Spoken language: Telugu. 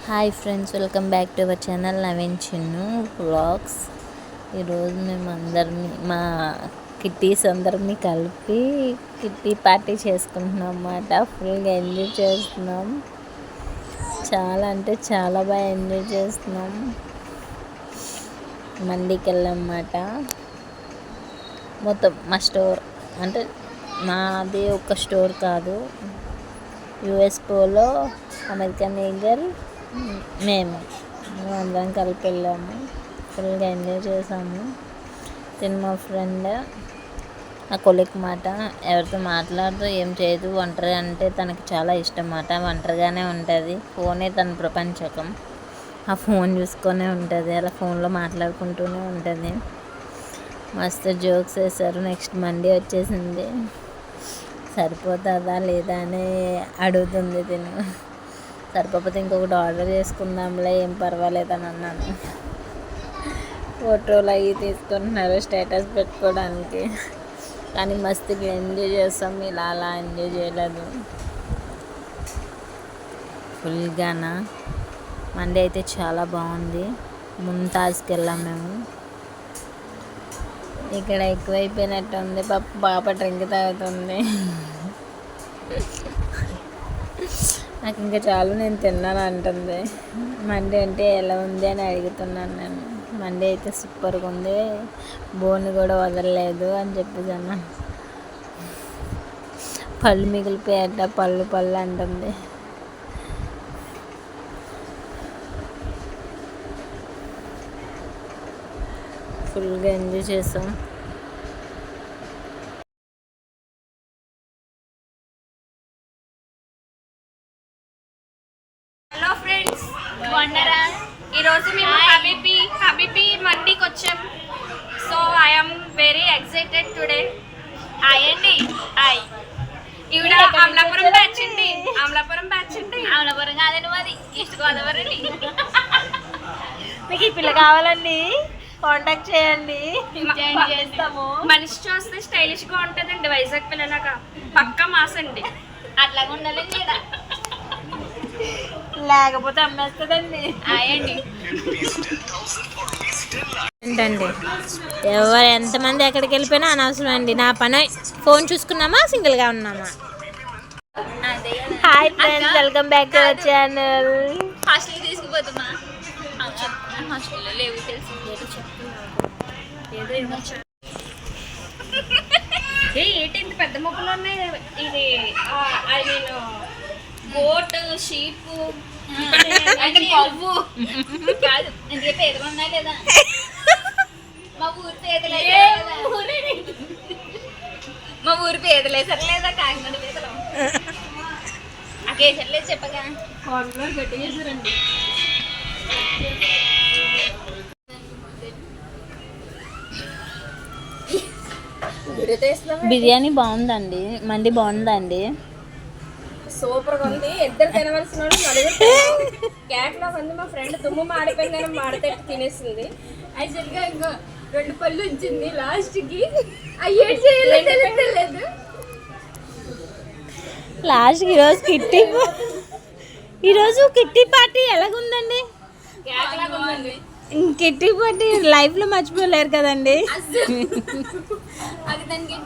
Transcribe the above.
Hi friends, welcome back to our channel Naveen Chinnu vlogs. ఈరోజు మేము అందరినీ మా కిట్టీస్ అందరినీ కలిపి కిట్టీ పార్టీ చేసుకుంటున్నాం అన్నమాట. ఫుల్గా ఎంజాయ్ చేస్తున్నాం. చాలా అంటే చాలా బాగా ఎంజాయ్ చేస్తున్నాం. మండీకి వెళ్ళామన్నమాట. మొత్తం మా స్టోర్ అంటే మాది ఒక స్టోర్ కాదు, యుఎస్ పోలో, అమెరికన్ ఈగల్, మేము అందరం కలిపి వెళ్ళాము. ఫుల్గా ఎంజాయ్ చేసాము. తిని మా ఫ్రెండ్ నా కొలిక్ మాట ఎవరితో మాట్లాడుతూ ఏం చేయదు, ఒంటరి అంటే తనకి చాలా ఇష్టం మాట. ఒంటరిగానే ఉంటుంది, ఫోనే తన ప్రపంచకం. ఆ ఫోన్ చూసుకొనే ఉంటుంది, అలా ఫోన్లో మాట్లాడుకుంటూనే ఉంటుంది. మస్తు జోక్స్ వేశారు. నెక్స్ట్ మండే వచ్చేసింది, సరిపోతుందా లేదా అని అడుగుతుంది తిను. సరిపోతే ఇంకొకటి ఆర్డర్ చేసుకుందాంలే, ఏం పర్వాలేదని అన్నాను. ఫోటోలు అవి తీసుకుంటున్నారు స్టేటస్ పెట్టుకోవడానికి. కానీ మస్తుగా ఎంజాయ్ చేస్తాం. ఇలా అలా ఎంజాయ్ చేయలేదు, ఫుల్గానా. మండే అయితే చాలా బాగుంది. ముంతాజ్కి వెళ్ళాం మేము. ఇక్కడ ఎక్కువైపోయినట్టుంది. పాప డ్రింక్ తాగుతుంది. నాకు ఇంకా చాలు, నేను తిన్నాను అంటుంది. మండే అంటే ఎలా ఉంది అని అడుగుతున్నాను నేను. మండే అయితే సూపర్గా ఉంది, బోన్ కూడా వదలలేదు అని చెప్పేసి అన్నాను. పళ్ళు మిగిలిపోయాట, పళ్ళు అంటుంది. ఫుల్గా ఎంజాయ్ చేసాం. హలో ఫ్రెండ్స్, బాగున్నారా? ఈరోజు మేము హబీబీ మండీకి వచ్చాం. So I'm very excited today. Hi అండి. హాయ్. ఈవిడ అమలాపురం బ్యాచ్ అండి. అమలాపురం కాదండి, మాది ఈస్ట్ గోదావరి అండి. మీకు ఈ పిల్ల కావాలండి, కాంటాక్ట్ చేయండి. మనిషి చూస్తే స్టైలిష్ గా ఉంటుందండి. వైజాగ్ పిల్లలాగా పక్కా మాస్ అండి. అట్లాగా ఉండాలండి, లేకపోతే అమ్మేస్తుందండి. ఏంటండి, ఎవరు ఎంతమంది ఎక్కడికి వెళ్ళిపోయినా అనవసరం అండి. నా పని ఫోన్ చూసుకున్నామా, సింగిల్గా ఉన్నామా. Hi friends, welcome back to our channel. Hostel తీసుకుపోతున్నా. హాస్టల్లో లేవు తెలుసు. ఏంటి ఇంత పెద్ద మొక్కలు ఉన్నాయి? ఇది ఐ మీన్ గోట్, షీప్ అంటే కొవ్వు కాదు. ఎందుకే పేదలు ఉన్నాయి లేదా? మా ఊరు పేదలేసారు లేదా? కాకినాడ పేదలు ఆ కేసర్లేదు చెప్పగా కార్నర్ గట్టి చేశారండి. బిర్యానీ బాగుందండి, మండి బాగుందండి, సూపర్గా ఉంది. ఇద్దరు తినవలసిన వాళ్ళు నలుగురు. క్యాట్లో ఉంది. మా ఫ్రెండ్ తుమ్ము మాడిపోయిందని మాడితే తినేసింది. యాక్చువల్గా ఇంకో 2 పళ్ళు ఉంచింది లాస్ట్కి. అయ్యేది చేయలేదు. లాస్ట్కి ఈరోజు కిట్టి పార్టీ ఎలాగుందండి? కిట్టి పార్టీ లైఫ్లో మర్చిపోలేరు కదండి. అది దానికి